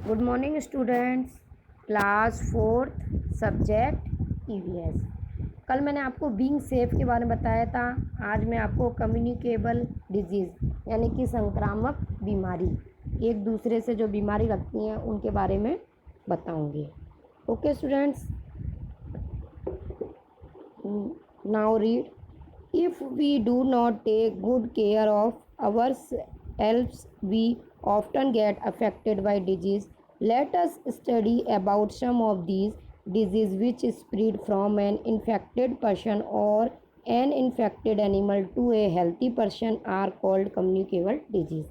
Good morning students. Class fourth subject EVS. कल मैंने आपको बीइंग सेफ के बारे में बताया था। आज मैं आपको कम्युनिकेबल डिजीज़ यानी कि संक्रामक बीमारी, एक दूसरे से जो बीमारी लगती हैं उनके बारे में बताऊंगी। Okay students, now read. If we do not take good care of ourselves, we often get affected by disease. Let us study about some of these diseases which spread from an infected person or an infected animal to a healthy person are called communicable disease.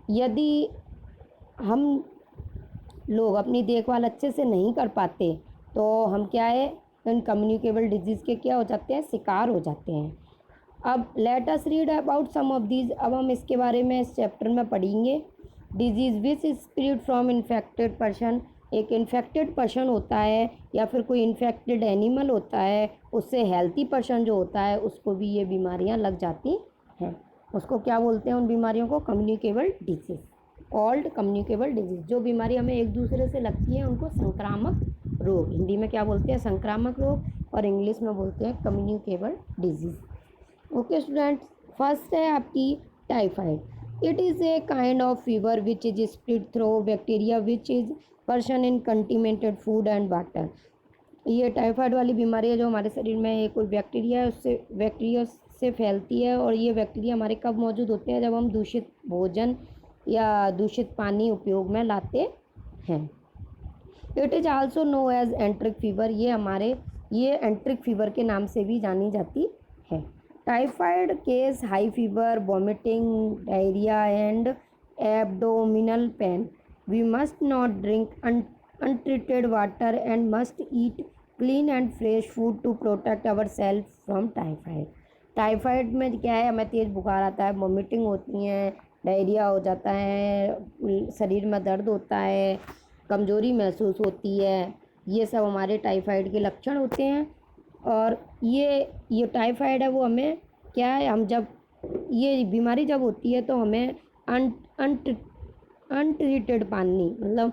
यदि हम लोग अपनी देखभाल अच्छे से नहीं कर पाते तो हम क्या है, इन कम्युनिकेबल डिजीज़ के क्या हो जाते हैं, शिकार हो जाते हैं। अब let us read about some of these. अब हम इसके बारे में इस चैप्टर में पढ़ेंगे। Disease which spread from infected person, एक इन्फेक्टेड पर्सन होता है या फिर कोई इन्फेक्टेड एनिमल होता है, उससे हेल्थी पर्सन जो होता है उसको भी ये बीमारियां लग जाती हैं। उसको क्या बोलते हैं, उन बीमारियों को communicable disease, called communicable disease. जो बीमारी हमें एक दूसरे से लगती है उनको संक्रामक रोग, हिंदी में क्या बोलते हैं, संक्रामक रोग, और इंग्लिश में बोलते हैं communicable disease. Okay students, first है आपकी typhoid. It is a kind of fever which is spread through bacteria which is person in contaminated food and water. ये टाइफाइड वाली बीमारी है जो हमारे शरीर में एक कोई बैक्टीरिया है, उससे बैक्टीरिया से फैलती है। और ये बैक्टीरिया हमारे कब मौजूद होते हैं, जब हम दूषित भोजन या दूषित पानी उपयोग में लाते हैं। It is also known as enteric fever, ये एंट्रिक फीवर के नाम से भी जानी जाती है। Typhoid causes high fever, vomiting, diarrhoea and abdominal pain. We must not drink untreated water and must eat clean and fresh food to protect ourselves from typhoid. Typhoid में क्या है, हमें तेज़ बुखार आता है, वॉमिटिंग होती है, डायरिया हो जाता है, शरीर में दर्द होता है, कमज़ोरी महसूस होती है। ये सब हमारे टाइफाइड के लक्षण होते हैं। और ये टाइफाइड है वो हमें क्या है, हम जब ये बीमारी जब होती है तो हमें अनट्रीटेड पानी, मतलब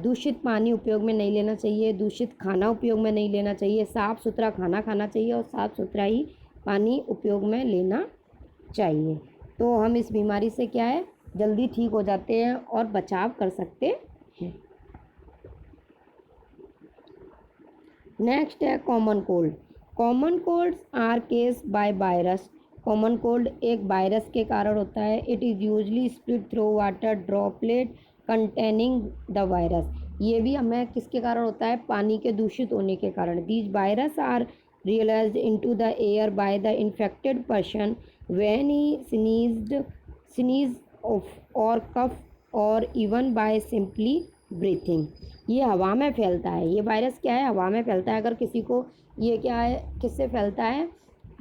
दूषित पानी उपयोग में नहीं लेना चाहिए, दूषित खाना उपयोग में नहीं लेना चाहिए, साफ़ सुथरा खाना खाना चाहिए और साफ़ सुथरा ही पानी उपयोग में लेना चाहिए। तो हम इस बीमारी से क्या है, जल्दी ठीक हो जाते हैं और बचाव कर सकते हैं। नेक्स्ट है common cold. Common colds are caused by virus. Common cold एक वायरस के कारण होता है। It is usually spread through water droplet containing the virus. ये भी हमें किसके कारण होता है, पानी के दूषित होने के कारण। These virus are released into the air by the infected person when he sneeze और कफ और इवन बाय सिंपली ब्रीथिंग। ये हवा में फैलता है। ये वायरस क्या है, हवा में फैलता है। अगर किसी को ये क्या है, किससे फैलता है,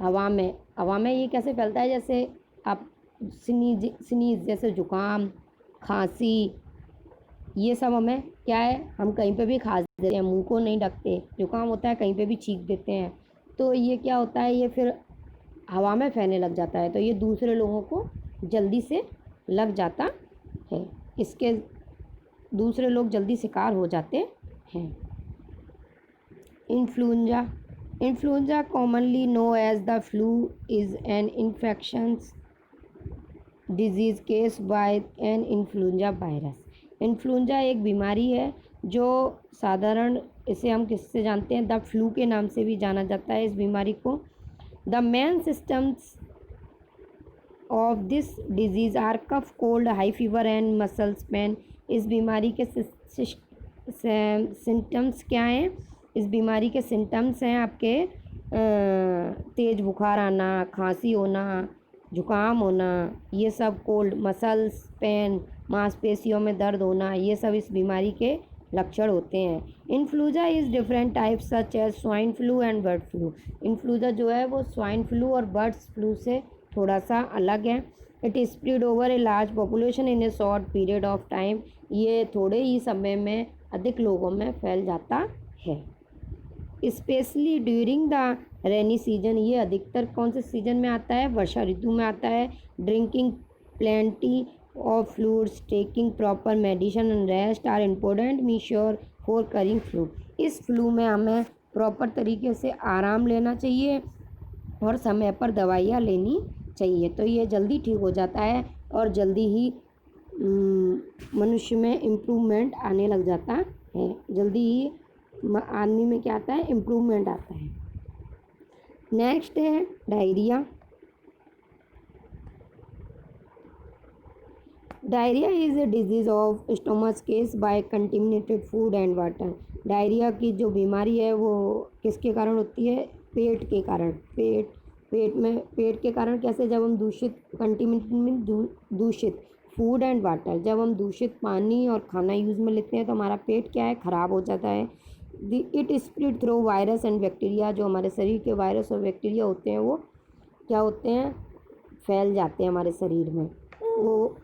हवा में। हवा में ये कैसे फैलता है, जैसे आप स्नीज जैसे जुकाम, खांसी, ये सब हमें क्या है, हम कहीं पे भी खांस देते हैं, मुंह को नहीं ढकते, जुकाम होता है कहीं पे भी छींक देते हैं, तो ये क्या होता है, ये फिर हवा में फैलने लग जाता है, तो ये दूसरे लोगों को जल्दी से लग जाता है। इसके दूसरे लोग जल्दी शिकार हो जाते हैं। Influenza. Influenza commonly known as the flu is an infectious disease caused by an influenza virus. Influenza एक बीमारी है जो साधारण, इसे हम किससे जानते हैं, द फ्लू के नाम से भी जाना जाता है इस बीमारी को। The main symptoms of this disease are cough, cold, high fever and muscles pain. इस बीमारी के सिम्टम्स क्या हैं, इस बीमारी के सिम्टम्स हैं आपके तेज़ बुखार आना, खांसी होना, जुकाम होना, ये सब, कोल्ड, मसल्स पेन, मांसपेशियों में दर्द होना, ये सब इस बीमारी के लक्षण होते हैं। Influenza is different types such as swine flu and bird flu. Influenza जो है वो स्वाइन फ्लू और बर्ड्स फ्लू से थोड़ा सा अलग है। It is spread over a large population in a short period of time. ये थोड़े ही समय में अधिक लोगों में फैल जाता है। Specially during the rainy season, ये अधिकतर कौन से सीजन में आता है, वर्षा ऋतु में आता है। Drinking plenty of fluids, taking proper medicine and rest are important measure for curing flu. इस फ्लू में हमें प्रॉपर तरीके से आराम लेना चाहिए और समय पर दवाइयाँ लेनी चाहिए, तो ये जल्दी ठीक हो जाता है और जल्दी ही मनुष्य में इम्प्रूवमेंट आने लग जाता है, जल्दी ही आदमी में क्या आता है, इम्प्रूवमेंट आता है। नेक्स्ट है diarrhoea. Diarrhoea is a disease of stomach case by contaminated food and water. Diarrhoea की जो बीमारी है वो किसके कारण होती है, पेट के कारण। पेट के कारण कैसे, जब हम दूषित फूड एंड वाटर, जब हम दूषित पानी और खाना यूज़ में लेते हैं तो हमारा पेट क्या है, ख़राब हो जाता है। It spread through virus and bacteria. जो हमारे शरीर के वायरस और बैक्टीरिया होते हैं वो क्या होते हैं, फैल जाते हैं हमारे शरीर में। वो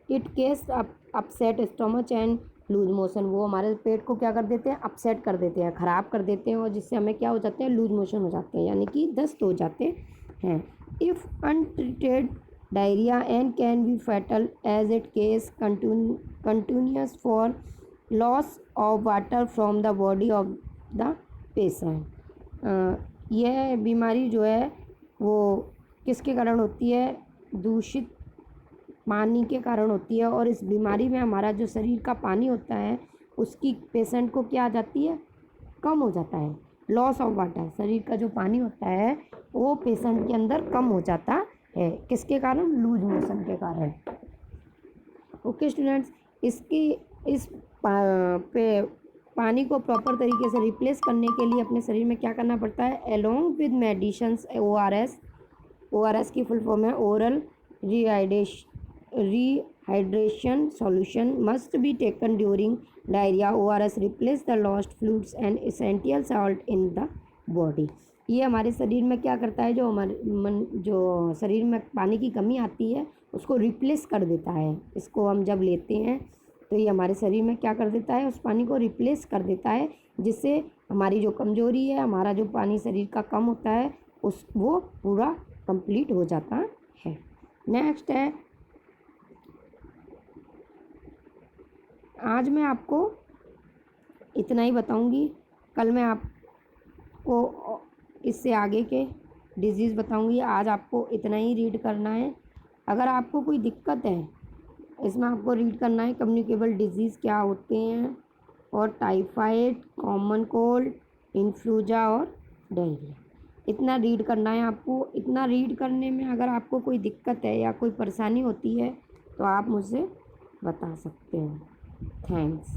it causes upset stomach and loose motion. वो हमारे पेट को क्या कर देते हैं, अपसेट कर देते हैं, ख़राब कर देते हैं, और जिससे हमें क्या हो जाते हैं, लूज मोशन हो जाते हैं, यानी कि दस्त हो जाते हैं। If untreated diarrhoea and can be fatal as it causes continuous for loss of water from the body of the patient. यह बीमारी जो है वो किसके कारण होती है, दूषित पानी के कारण होती है, और इस बीमारी में हमारा जो शरीर का पानी होता है उसकी पेशेंट को क्या आ जाती है, कम हो जाता है। लॉस ऑफ वाटर, शरीर का जो पानी होता है वो पेशेंट के अंदर कम हो जाता है, किसके कारण, लूज मोशन के कारण। ओके स्टूडेंट्स, इस पानी को प्रॉपर तरीके से रिप्लेस करने के लिए अपने शरीर में क्या करना पड़ता है, अलोंग विद मेडिसिन्स ORS की फुल फॉर्म है oral rehydration solution must be taken during diarrhoea. ORS replace the lost fluids and essential salt in the body. ये हमारे शरीर में क्या करता है, जो शरीर में पानी की कमी आती है उसको रिप्लेस कर देता है। इसको हम जब लेते हैं तो ये हमारे शरीर में क्या कर देता है, उस पानी को रिप्लेस कर देता है, जिससे हमारी जो कमज़ोरी है, हमारा जो पानी शरीर का कम होता है वो पूरा कंप्लीट हो जाता है। नेक्स्ट है, आज मैं आपको इतना ही बताऊंगी, कल मैं आपको इससे आगे के डिजीज़ बताऊंगी। आज आपको इतना ही रीड करना है। अगर आपको कोई दिक्कत है इसमें आपको रीड करना है कम्युनिकेबल डिजीज़ क्या होते हैं, और टाइफाइड, कॉमन कोल्ड, इन्फ्लूएंजा और डायरिया, इतना रीड करना है आपको। इतना रीड करने में अगर आपको कोई दिक्कत है या कोई परेशानी होती है तो आप मुझसे बता सकते हो। थैंक्स।